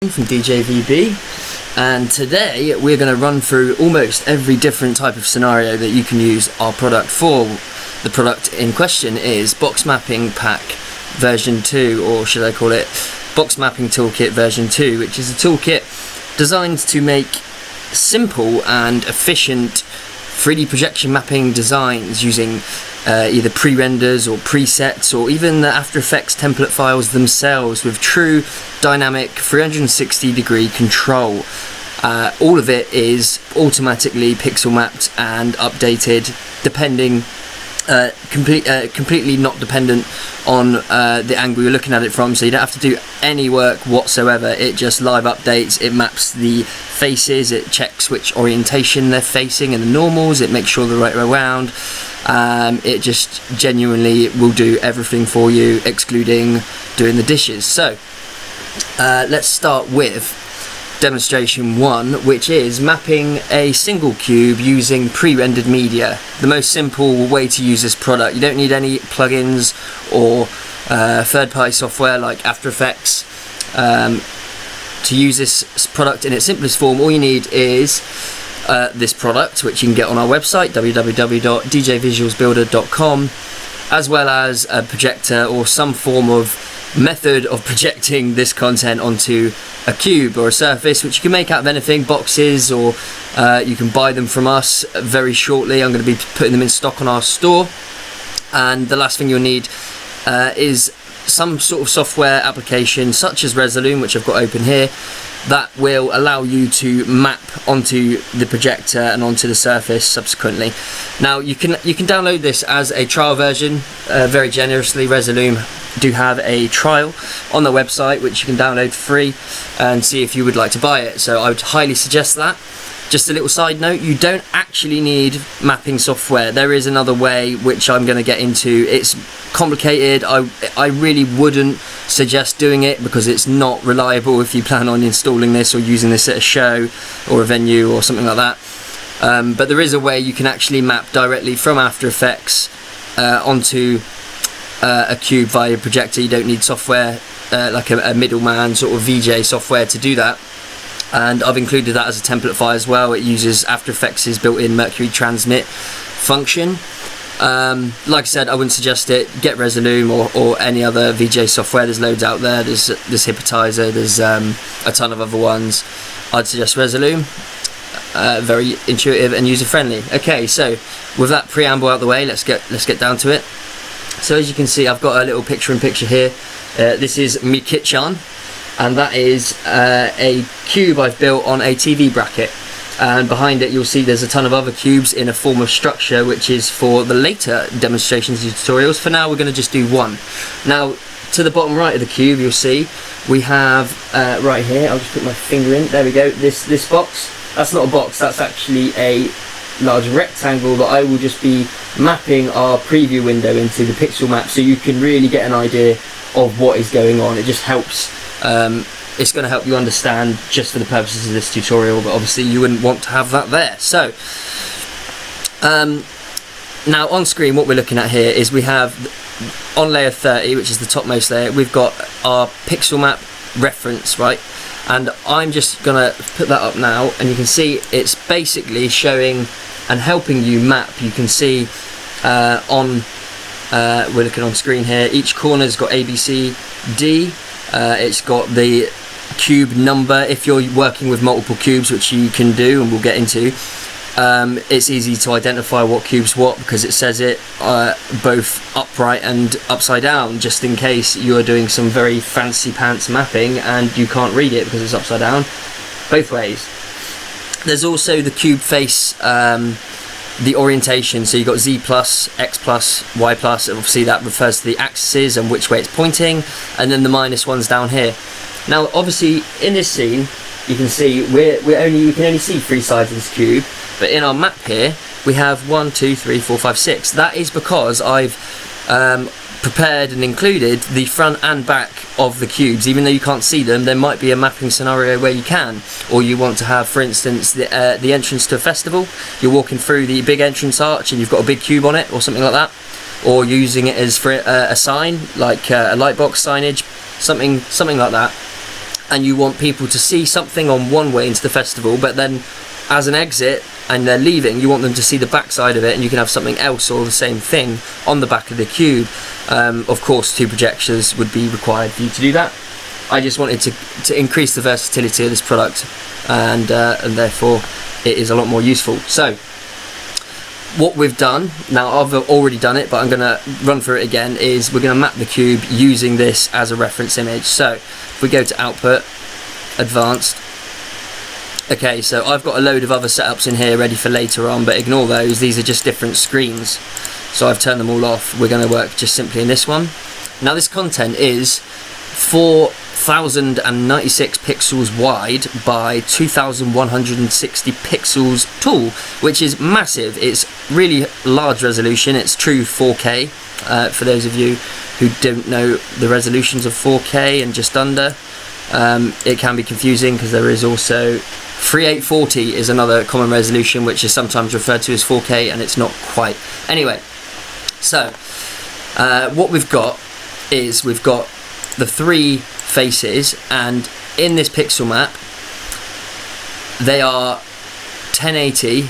From DJVB, and today we're going to run through almost every different type of scenario that you can use our product for. The product in question is Box Mapping Pack version 2, or should I call it Box Mapping Toolkit version 2, which is a toolkit designed to make simple and efficient 3D projection mapping designs using either pre-renders or presets, or even the After Effects template files themselves, with true dynamic 360-degree control. All of it is automatically pixel mapped and updated, depending completely not dependent on the angle you're looking at it from, so you don't have to do any work whatsoever. It just live updates, it maps the faces, it checks which orientation they're facing and the normals, it makes sure they're right way around. It just genuinely will do everything for you, excluding doing the dishes. So let's start with demonstration 1, which is mapping a single cube using pre-rendered media. The most simple way to use this product. You don't need any plugins or third-party software like After Effects to use this product in its simplest form. All you need is this product, which you can get on our website, www.djvisualsbuilder.com, as well as a projector or some form of method of projecting this content onto a cube or a surface, which you can make out of anything, boxes, or you can buy them from us very shortly. I'm going to be putting them in stock on our store. And the last thing you'll need is some sort of software application such as Resolume, which I've got open here, that will allow you to map onto the projector and onto the surface subsequently. Now you can download this as a trial version very generously. Resolume do have a trial on their website which you can download free and see if you would like to buy it, so I would highly suggest that. Just a little side note, you don't actually need mapping software. There is another way which I'm going to get into. It's complicated. I really wouldn't suggest doing it because it's not reliable if you plan on installing this or using this at a show or a venue or something like that. But there is a way you can actually map directly from After Effects onto a cube via a projector. You don't need software like a middleman sort of VJ software to do that. And I've included that as a template file as well. It uses After Effects' built-in Mercury transmit function. Like I said, I wouldn't suggest it. Get Resolume or any other VJ software. There's loads out there. There's Hypnotizer. There's a ton of other ones. I'd suggest Resolume. Very intuitive and user-friendly. Okay, so with that preamble out the way, let's get down to it. So as you can see, I've got a little picture-in-picture here. This is my kitchen. And that is a cube I've built on a TV bracket, and behind it you'll see there's a ton of other cubes in a form of structure, which is for the later demonstrations and tutorials. For now we're going to just do one. Now to the bottom right of the cube you'll see we have right here, I'll just put my finger in, there we go, this box. That's not a box, that's actually a large rectangle that I will just be mapping our preview window into the pixel map, so you can really get an idea of what is going on. It just helps. It's going to help you understand just for the purposes of this tutorial, but obviously you wouldn't want to have that there. So now on screen what we're looking at here is we have on layer 30, which is the topmost layer, we've got our pixel map reference, right? And I'm just going to put that up now, and you can see it's basically showing and helping you map. You can see we're looking on screen here, each corner's got A, B, C, D. It's got the cube number if you're working with multiple cubes, which you can do and we'll get into. It's easy to identify what cube's what because it says it both upright and upside down, just in case you are doing some very fancy pants mapping and you can't read it because it's upside down, both ways. There's also the cube face, the orientation, so you've got Z plus, X plus, Y plus, obviously that refers to the axes and which way it's pointing, and then the minus ones down here. Now obviously in this scene you can see we can only see 3 sides of this cube, but in our map here we have 1, 2, 3, 4, 5, 6. That is because I've prepared and included the front and back of the cubes. Even though you can't see them, there might be a mapping scenario where you can, or you want to have, for instance, the entrance to a festival. You're walking through the big entrance arch and you've got a big cube on it or something like that, or using it as for a sign like a light box signage, something like that. and you want people to see something on one way into the festival, but then as an exit and they're leaving, you want them to see the back side of it, and you can have something else or the same thing on the back of the cube. Of course, 2 projectors would be required for you to do that. I just wanted to increase the versatility of this product, and therefore it is a lot more useful. So what we've done, now I've already done it, but I'm going to run through it again, is we're going to map the cube using this as a reference image. So if we go to Output, Advanced, okay, so I've got a load of other setups in here ready for later on, but ignore those, these are just different screens. So I've turned them all off. We're going to work just simply in this one. Now this content is 4096 pixels wide by 2160 pixels tall, which is massive. It's really large resolution. It's true 4K. For those of you who don't know the resolutions of 4K and just under, it can be confusing because there is also 3840 is another common resolution, which is sometimes referred to as 4K, and it's not quite. Anyway, so what we've got is we've got the 3 faces, and in this pixel map they are 1080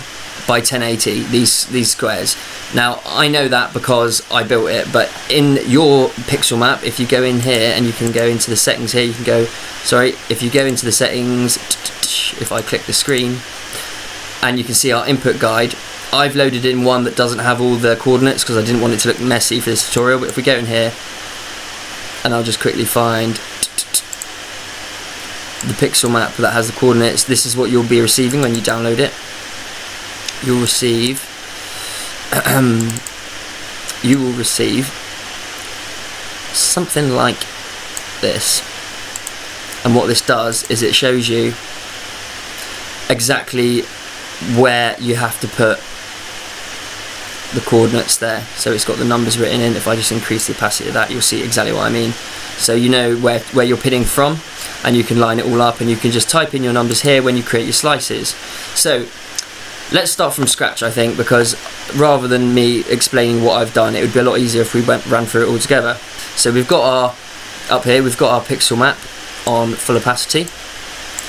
by 1080, these squares. Now I know that because I built it, but in your pixel map, if you go in here and you can go into the settings here, you can go, sorry, if you go into the settings, if I click the screen, and you can see our input guide, I've loaded in one that doesn't have all the coordinates because I didn't want it to look messy for this tutorial. But if we go in here, and I'll just quickly find the pixel map that has the coordinates, this is what you'll be receiving when you download it. You'll receive something like this, and what this does is it shows you exactly where you have to put the coordinates there. So it's got the numbers written in. If I just increase the opacity of that, you'll see exactly what I mean. So you know where you're pinning from, and you can line it all up, and you can just type in your numbers here when you create your slices. So let's start from scratch, I think, because rather than me explaining what I've done, it would be a lot easier if we ran through it all together. So we've got up here we've got our pixel map on full opacity,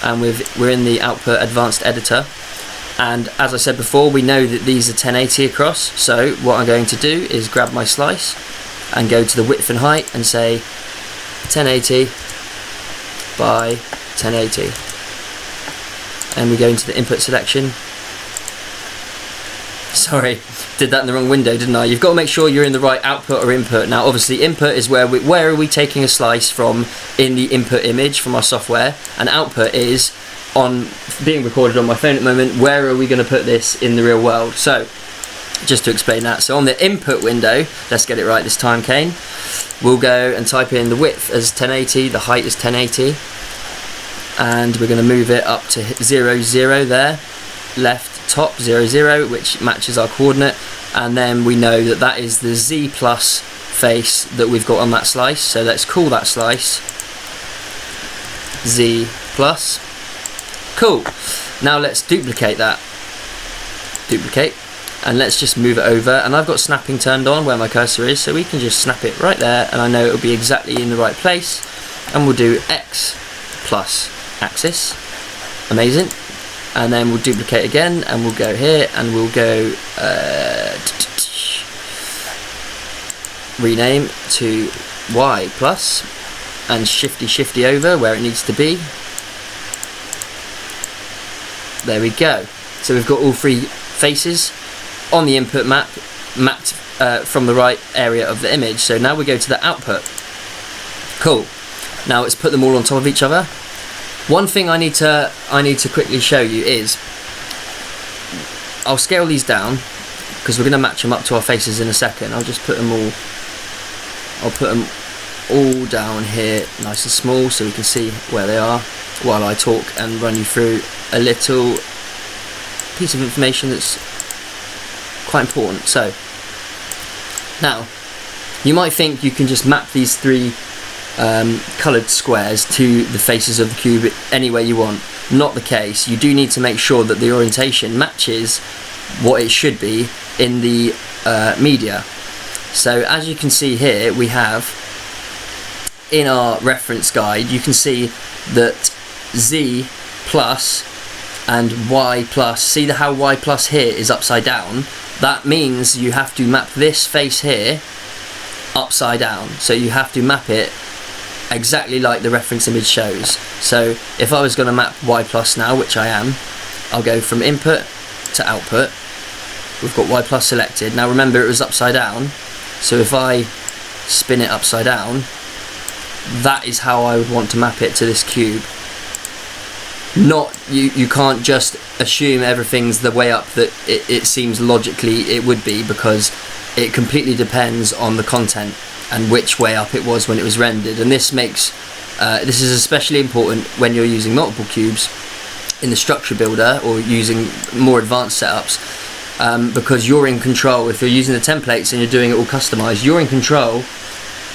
and we're in the Output Advanced editor. And as I said before, we know that these are 1080 across, so what I'm going to do is grab my slice and go to the width and height and say 1080 by 1080, and we go into the input selection. Sorry, did that in the wrong window, didn't I? You've got to make sure you're in the right output or input. Now obviously input is where are we taking a slice from in the input image from our software, and output is on being recorded on my phone at the moment, where are we going to put this in the real world. So just to explain that, so on the input window, let's get it right this time, Kane, we'll go and type in the width as 1080, the height is 1080, and we're going to move it up to 0 0 there, left top 0 0, which matches our coordinate, and then we know that that is the Z plus face that we've got on that slice. So let's call that slice Z plus. Cool. Now let's duplicate that. Duplicate, and let's just move it over, and I've got snapping turned on where my cursor is, so we can just snap it right there, and I know it'll be exactly in the right place. And we'll do X plus axis. Amazing. And then we'll duplicate again, and we'll go here, and we'll go rename to Y plus, and shifty over where it needs to be. There we go. So we've got all 3 faces on the input map, mapped from the right area of the image. So now we go to the output. Cool. Now let's put them all on top of each other. One thing I need to quickly show you is, I'll scale these down because we're going to match them up to our faces in a second. I'll just put them all. I'll put them all down here, nice and small, so we can see where they are while I talk and run you through a little piece of information that's quite important. So now you might think you can just map these 3 coloured squares to the faces of the cube any way you want. Not the case. You do need to make sure that the orientation matches what it should be in the media. So as you can see here, we have in our reference guide, you can see that Z plus and Y plus, see how Y plus here is upside down? That means you have to map this face here upside down. So you have to map it exactly like the reference image shows. So if I was going to map Y plus now, which I am, I'll go from input to output. We've got Y plus selected. Now remember, it was upside down, so if I spin it upside down, that is how I would want to map it to this cube. Not, you can't just assume everything's the way up that it seems logically it would be, because it completely depends on the content and which way up it was when it was rendered. And this makes this is especially important when you're using multiple cubes in the structure builder or using more advanced setups, because you're in control. If you're using the templates and you're doing it all customized, you're in control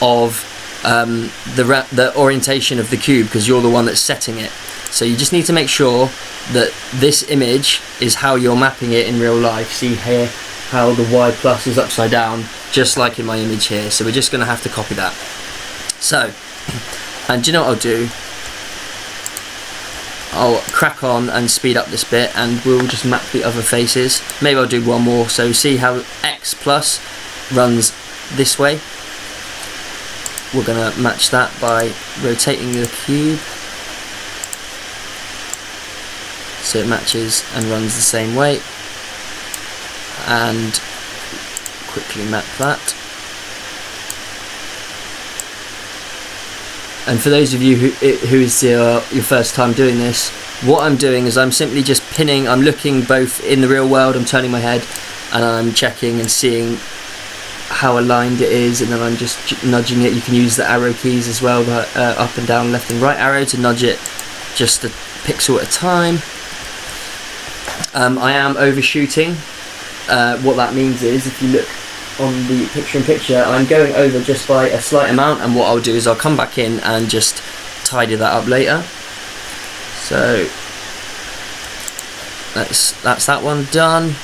of the orientation of the cube, because you're the one that's setting it. So you just need to make sure that this image is how you're mapping it in real life. See here how the Y plus is upside down, just like in my image here. So we're just going to have to copy that. So, and do you know what I'll do? I'll crack on and speed up this bit, and we'll just map the other faces. Maybe I'll do one more. So see how X plus runs this way? We're going to match that by rotating the cube so it matches and runs the same way, and quickly map that. And for those of you who is your first time doing this, what I'm doing is I'm simply just pinning. I'm looking both in the real world, I'm turning my head and I'm checking and seeing how aligned it is, and then I'm just nudging it. You can use the arrow keys as well, the up and down, left and right arrow, to nudge it just a pixel at a time. I am overshooting. What that means is, if you look on the picture-in-picture, I'm going over just by a slight amount, and what I'll do is I'll come back in and just tidy that up later. So that's that one done.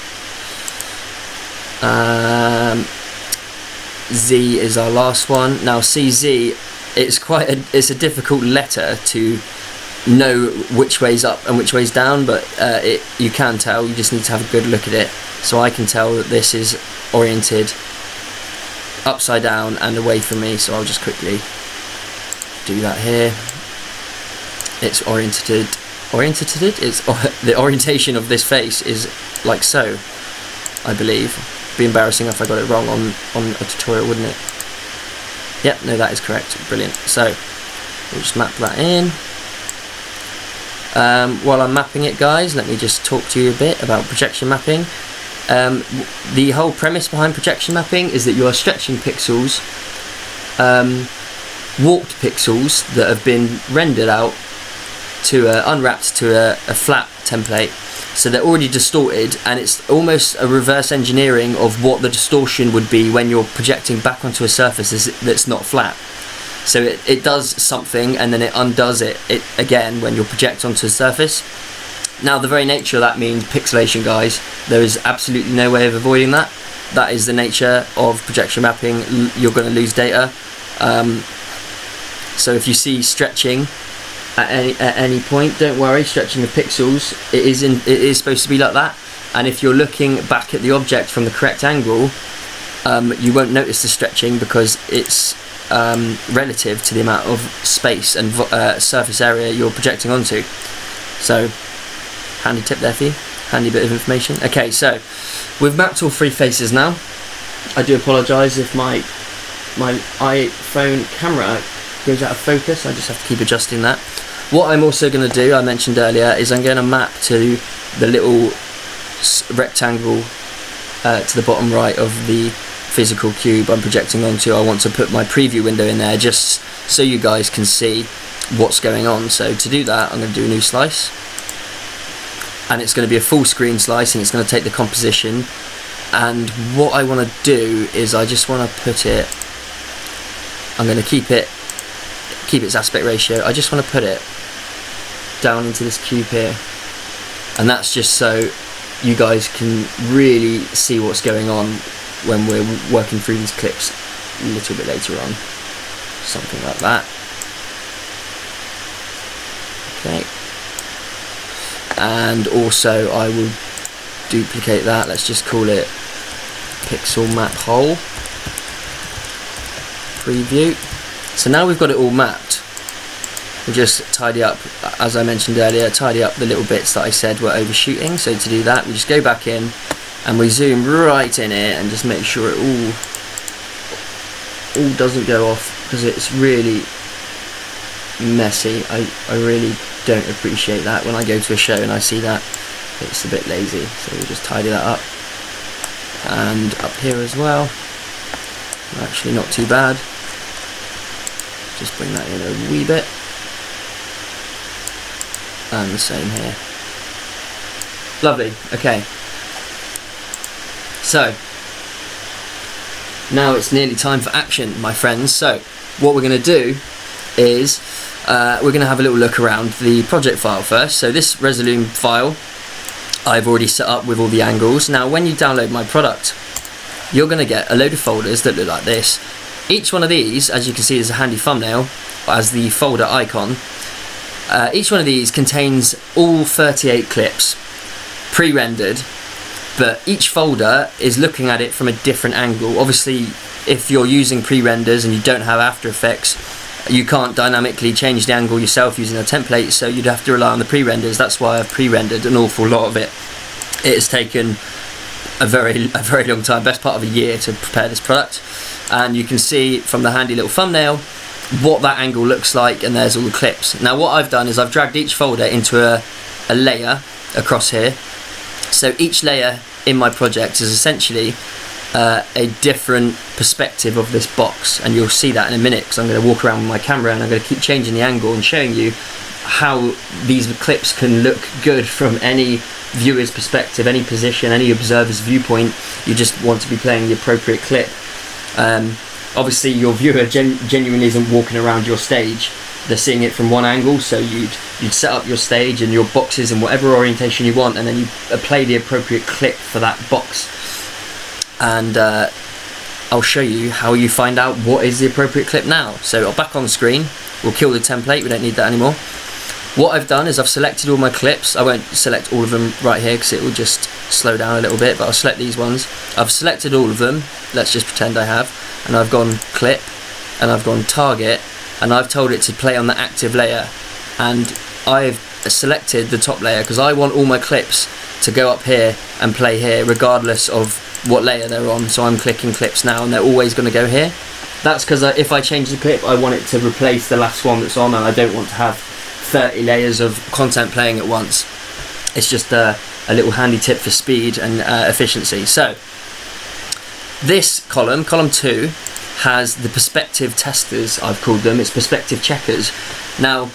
Z is our last one. Now CZ, it's a difficult letter to know which way's up and which way's down, but you can tell. You just need to have a good look at it. So I can tell that this is oriented upside down and away from me, so I'll just quickly do that here. It's oriented. It's the orientation of this face is like so, I believe. It'd be embarrassing if I got it wrong on a tutorial, wouldn't it? Yep, no, that is correct. Brilliant. So we'll just map that in. While I'm mapping it, guys, let me just talk to you a bit about projection mapping. The whole premise behind projection mapping is that you are stretching pixels, warped pixels that have been rendered out to unwrapped to a flat template, so they're already distorted, and it's almost a reverse engineering of what the distortion would be when you're projecting back onto a surface that's not flat. So it does something and then it undoes it again when you project onto the surface. Now the very nature of that means pixelation, guys. There is absolutely no way of avoiding that. That is the nature of projection mapping. You're going to lose data. So if you see stretching at any point, don't worry. Stretching of pixels, it is supposed to be like that. And if you're looking back at the object from the correct angle, you won't notice the stretching, because it's relative to the amount of space and surface area you're projecting onto. So handy tip there for you, handy bit of information. Okay, so we've mapped all three faces now. I do apologise if my iPhone camera goes out of focus. I just have to keep adjusting that. What I'm also going to do, I mentioned earlier, is I'm going to map to the little rectangle to the bottom right of the physical cube I'm projecting onto. I want to put my preview window in there just so you guys can see what's going on. So to do that, I'm going to do a new slice, and it's going to be a full screen slice, and it's going to take the composition. And what I want to do is I just want to put it, I'm going to keep its aspect ratio. I just want to put it down into this cube here, and that's just so you guys can really see what's going on when we're working through these clips a little bit later on. something like that. Okay, and also I will duplicate that. Let's just call it pixel map hole preview. So now we've got it all mapped. We'll just tidy up, as I mentioned earlier, tidy up the little bits that I said were overshooting. So to do that, we just go back in and we zoom right in it and just make sure it all doesn't go off, because it's really messy. I really don't appreciate that when I go to a show and I see that. It's a bit lazy, so we'll just tidy that up. And up here as well, actually not too bad. Just bring that in a wee bit. And the same here. Lovely. Okay. So now it's nearly time for action, my friends. So what we're going to do is we're going to have a little look around the project file first. So this Resolume file I've already set up with all the angles. Now when you download my product, you're going to get a load of folders that look like this. Each one of these, as you can see, is a handy thumbnail as the folder icon. Each one of these contains all 38 clips pre-rendered, but each folder is looking at it from a different angle. Obviously, if you're using pre-renders and you don't have After Effects, you can't dynamically change the angle yourself using a template, so you'd have to rely on the pre-renders. That's why I've pre-rendered an awful lot of it. It has taken a very long time, best part of a year, to prepare this product. And you can see from the handy little thumbnail what that angle looks like, and there's all the clips. Now what I've done is I've dragged each folder into a layer across here. So each layer in my project is essentially a different perspective of this box, and you'll see that in a minute, because I'm going to walk around with my camera and I'm going to keep changing the angle and showing you how these clips can look good from any viewer's perspective, any position, any observer's viewpoint. You just want to be playing the appropriate clip. Obviously your viewer genuinely isn't walking around your stage, they're seeing it from one angle, so you'd set up your stage and your boxes in whatever orientation you want, and then you play the appropriate clip for that box. And I'll show you how you find out what is the appropriate clip now. So back on the screen, we'll kill the template, we don't need that anymore. What I've done is I've selected all my clips. I won't select all of them right here because it will just slow down a little bit, but I'll select these ones. I've selected all of them, let's just pretend I have, and I've gone clip, and I've gone target, and I've told it to play on the active layer, and I've selected the top layer because I want all my clips to go up here and play here regardless of what layer they're on. So I'm clicking clips now and they're always going to go here. That's because if I change the clip, I want it to replace the last one that's on, and I don't want to have 30 layers of content playing at once. It's just a little handy tip for speed and efficiency. So this column 2, has the perspective testers, I've called them. It's perspective checkers. Now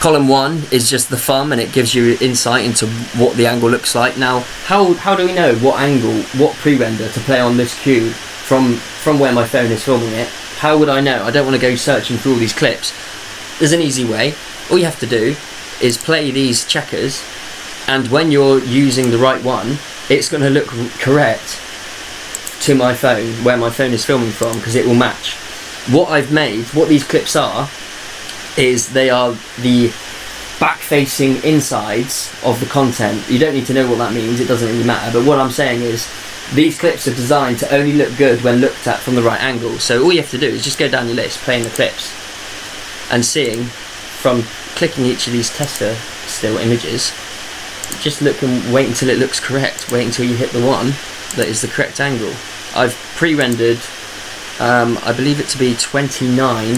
column 1 is just the thumb, and it gives you insight into what the angle looks like. Now how do we know what angle, what pre-render to play on this cube from where my phone is filming it? How would I know? I don't want to go searching for all these clips. There's an easy way. All you have to do is play these checkers, and when you're using the right one, it's going to look correct to my phone, where my phone is filming from, because it will match. What I've made, what these clips are, is they are the back-facing insides of the content. You don't need to know what that means, it doesn't really matter, but what I'm saying is these clips are designed to only look good when looked at from the right angle. So all you have to do is just go down your list, playing the clips, and seeing from clicking each of these tester still images, just look and wait until it looks correct. Wait until you hit the one that is the correct angle. I've pre-rendered, I believe it to be 29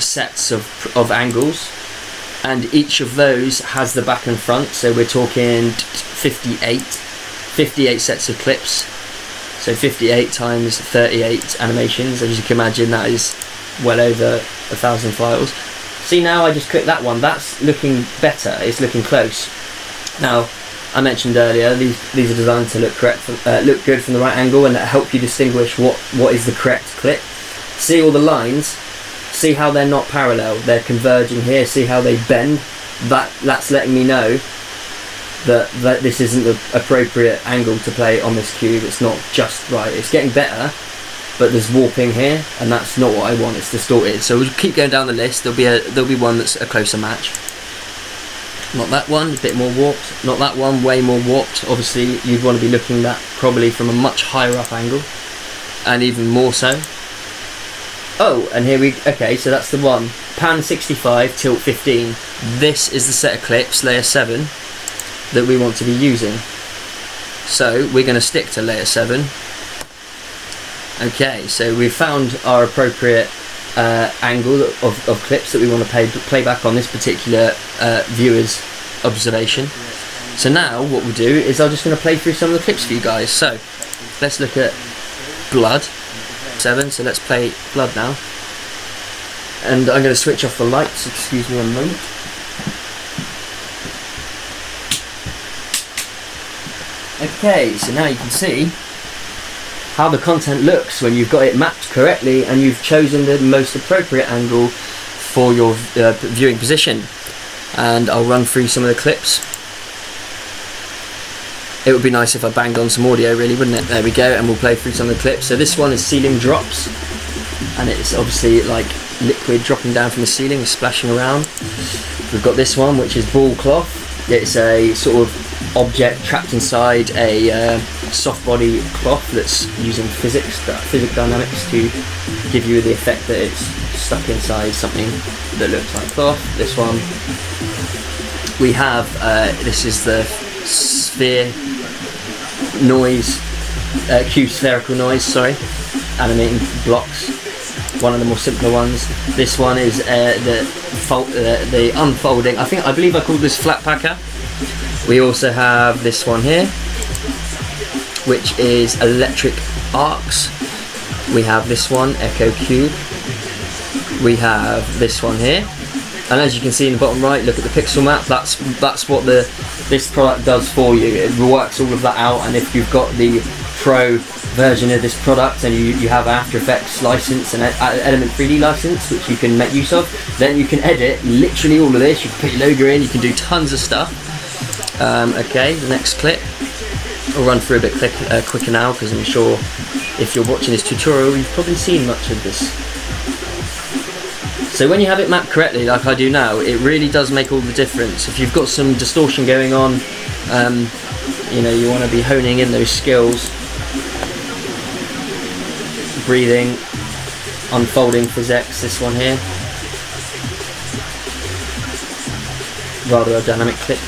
sets of angles, and each of those has the back and front, so we're talking 58 sets of clips, so 58 times 38 animations. As you can imagine, that is well over 1,000 files. See, now I just click that one, that's looking better, it's looking close. Now I mentioned earlier, these are designed to look good from the right angle, and that help you distinguish what is the correct clip. See all the lines, see how they're not parallel, they're converging here, see how they bend. That's letting me know that this isn't the appropriate angle to play on this cube. It's not just right, it's getting better, but there's warping here, and that's not what I want. It's distorted. So we'll keep going down the list. There'll be one that's a closer match. Not that one, a bit more warped. Not that one, way more warped. Obviously, you'd want to be looking at that probably from a much higher up angle, and even more so. Oh, and here okay, so that's the one. Pan 65, tilt 15. This is the set of clips, layer 7, that we want to be using. So we're going to stick to layer 7. Okay, so we've found our appropriate angle of clips that we want to play back on this particular viewer's observation. So now what we'll do is I'm just going to play through some of the clips for you guys. So let's look at blood 7. So let's play blood now, and I'm going to switch off the lights. Excuse me one moment. Okay, so now you can see how the content looks when you've got it mapped correctly and you've chosen the most appropriate angle for your viewing position. And I'll run through some of the clips. It would be nice if I banged on some audio, really, wouldn't it? There we go, and we'll play through some of the clips. So this one is ceiling drops, and it's obviously like liquid dropping down from the ceiling, splashing around. We've got this one, which is ball cloth. It's a sort of object trapped inside a soft body cloth that's using physics dynamics to give you the effect that it's stuck inside something that looks like cloth. This one we have, this is the sphere noise, cube spherical noise, sorry, animating blocks, one of the more simpler ones. This one is the unfolding, I believe I called this flat packer. We also have this one here, which is electric arcs. We have this one, Echo Cube. We have this one here, and as you can see in the bottom right, look at the pixel map. That's what this product does for you. It works all of that out, and if you've got the Pro version of this product and you have After Effects license and Element 3D license, which you can make use of, then you can edit literally all of this. You can put your logo in, you can do tons of stuff. Okay, the next clip I'll run through a bit quicker now, because I'm sure if you're watching this tutorial you've probably seen much of this. So when you have it mapped correctly, like I do now, it really does make all the difference. If you've got some distortion going on, you know, you want to be honing in those skills. Breathing, unfolding physics, this one here. Rather a dynamic clip.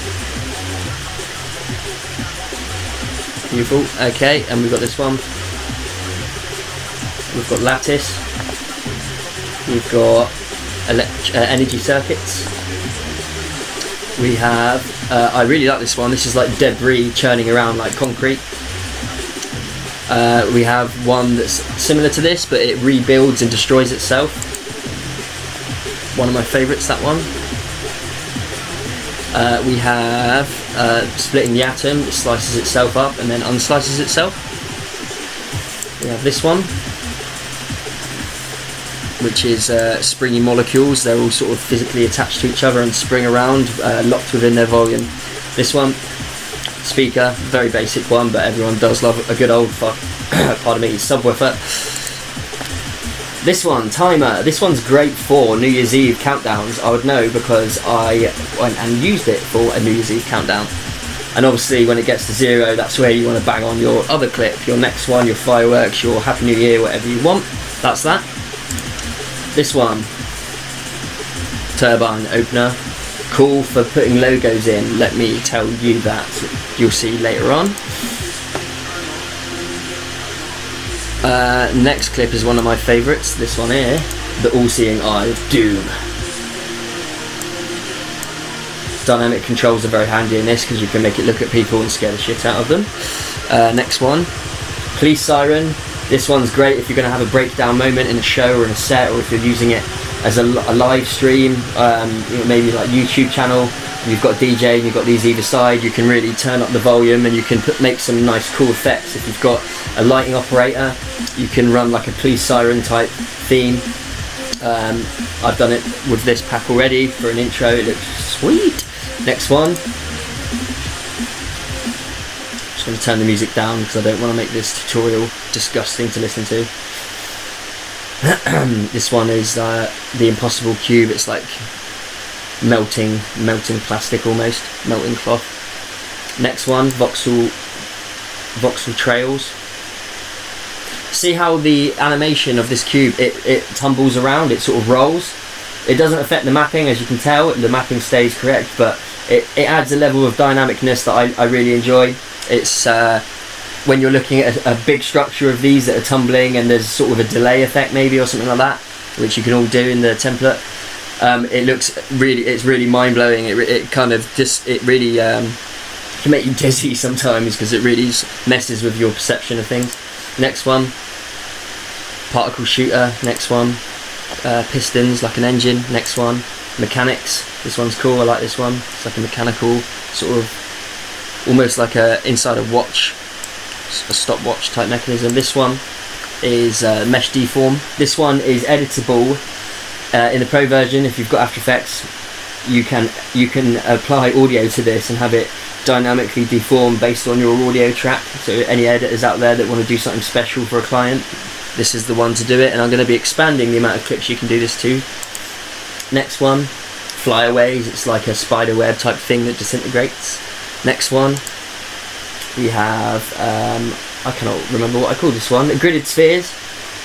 Beautiful. Okay, and we've got this one. We've got lattice. We've got energy circuits. We have, I really like this one. This is like debris churning around like concrete. We have one that's similar to this, but it rebuilds and destroys itself. One of my favourites, that one. We have splitting the atom. It slices itself up and then unslices itself. We have this one, which is springy molecules. They're all sort of physically attached to each other and spring around, locked within their volume. This one, speaker, very basic one, but everyone does love a good old pardon me, subwoofer. This one, timer. This one's great for New Year's Eve countdowns. I would know because I went and used it for a New Year's Eve countdown. And obviously when it gets to 0, that's where you want to bang on your other clip, your next one, your fireworks, your Happy New Year, whatever you want. That's that. This one, turbine opener. Cool for putting logos in, let me tell you that. You'll see later on. Next clip is one of my favourites, this one here, the all-seeing eye of doom. Dynamic controls are very handy in this because you can make it look at people and scare the shit out of them. Next one, police siren. This one's great if you're going to have a breakdown moment in a show or in a set, or if you're using it as a live stream, maybe like YouTube channel. You've got DJ and you've got these either side. You can really turn up the volume and you can make some nice cool effects. If you've got a lighting operator, you can run like a police siren type theme. I've done it with this pack already for an intro. It looks sweet. Next one. Just going to turn the music down because I don't want to make this tutorial disgusting to listen to. This one is the Impossible Cube. It's like melting plastic almost, melting cloth. Next one, voxel trails. See how the animation of this cube, it tumbles around, it sort of rolls. It doesn't affect the mapping, as you can tell, the mapping stays correct, but it adds a level of dynamicness that I really enjoy. It's when you're looking at a big structure of these that are tumbling, and there's sort of a delay effect maybe or something like that, which you can all do in the template. It's really mind-blowing. It kind of just, it really can make you dizzy sometimes, because it really messes with your perception of things. Next one, particle shooter. Next one, pistons like an engine. Next one, mechanics. This one's cool, I like this one. It's like a mechanical sort of, almost like inside a watch, a stopwatch type mechanism. This one is mesh deform. This one is editable in the pro version. If you've got After Effects, you can apply audio to this and have it dynamically deform based on your audio track. So any editors out there that want to do something special for a client, this is the one to do it. And I'm going to be expanding the amount of clips you can do this to. Next one, flyaways. It's like a spider web type thing that disintegrates. Next one, we have I cannot remember what I call this one. Gridded spheres.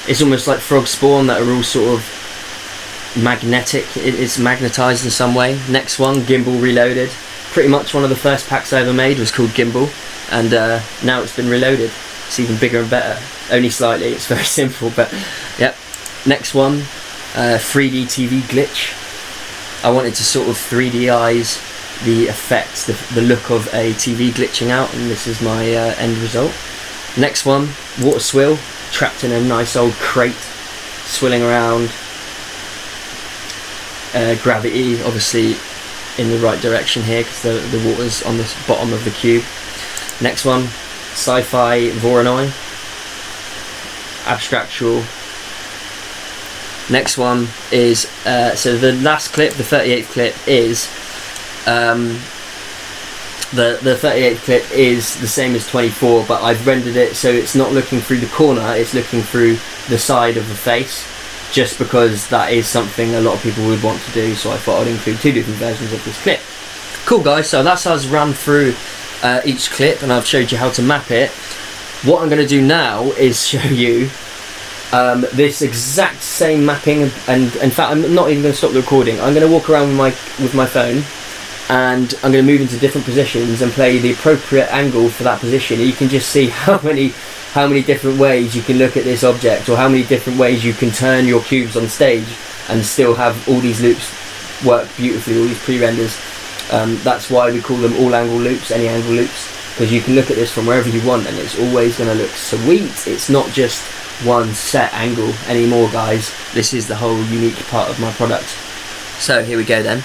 It's almost like frog spawn that are all sort of magnetic. It's magnetized in some way. Next one, gimbal reloaded. Pretty much one of the first packs I ever made was called Gimbal, and now it's been reloaded. It's even bigger and better, only slightly. It's very simple, but yep. Next one, 3D TV glitch. I wanted to sort of 3Dize the effects, the look of a TV glitching out, and this is my end result. Next one, water swill, trapped in a nice old crate, swilling around. Gravity, obviously, in the right direction here, because the water's on the bottom of the cube. Next one, sci-fi Voronoi, abstractual. Next one is so the last clip, the 38th clip is the 38th clip is the same as 24, but I've rendered it so it's not looking through the corner, it's looking through the side of the face, just because that is something a lot of people would want to do, so I thought I'd include two different versions of this clip. Cool guys, so that's us run through each clip, and I've showed you how to map it. What I'm going to do now is show you this exact same mapping, and in fact I'm not even going to stop the recording. I'm going to walk around with my phone, and I'm going to move into different positions and play the appropriate angle for that position. And you can just see how many different ways you can look at this object, or how many different ways you can turn your cubes on stage and still have all these loops work beautifully, all these pre-renders. That's why we call them all angle loops, any angle loops, because you can look at this from wherever you want and it's always going to look sweet. It's not just one set angle anymore, guys. This is the whole unique part of my product. So here we go then.